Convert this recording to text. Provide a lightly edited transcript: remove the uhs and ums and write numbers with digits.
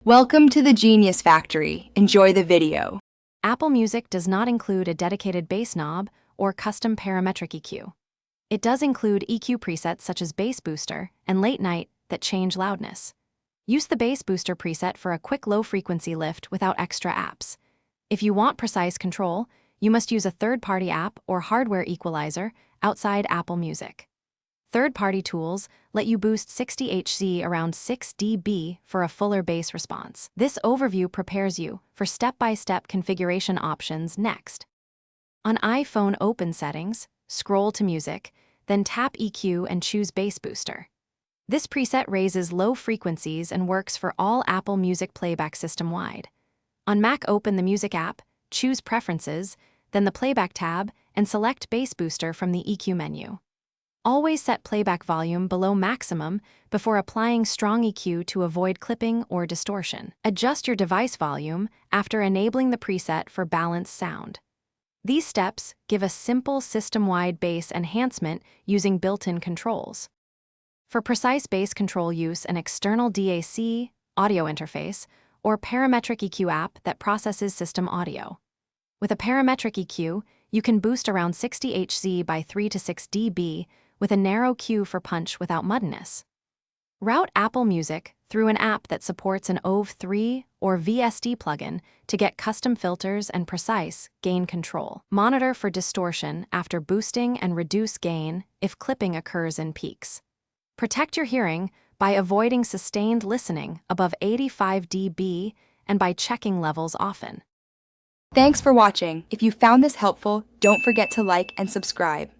Welcome to the Genius Factory. Enjoy the video. Apple Music does not include a dedicated bass knob or custom parametric EQ. It does include EQ presets such as Bass Booster and Late Night that change loudness. Use the Bass Booster preset for a quick low-frequency lift without extra apps. If you want precise control, you must use a third-party app or hardware equalizer outside Apple Music. Third-party tools let you boost 60 Hz around 6 dB for a fuller bass response. This overview prepares you for step-by-step configuration options next. On iPhone, open Settings, scroll to Music, then tap EQ and choose Bass Booster. This preset raises low frequencies and works for all Apple Music playback system-wide. On Mac, open the Music app, choose Preferences, then the Playback tab, and select Bass Booster from the EQ menu. Always set playback volume below maximum before applying strong EQ to avoid clipping or distortion. Adjust your device volume after enabling the preset for balanced sound. These steps give a simple system-wide bass enhancement using built-in controls. For precise bass control, use an external DAC, audio interface, or parametric EQ app that processes system audio. With a parametric EQ, you can boost around 60 Hz by 3 to 6 dB with a narrow cue for punch without muddiness. Route Apple Music through an app that supports an OV3 or VSD plugin to get custom filters and precise gain control. Monitor for distortion after boosting and reduce gain if clipping occurs in peaks. Protect your hearing by avoiding sustained listening above 85 dB and by checking levels often. Thanks for watching. If you found this helpful, don't forget to like and subscribe.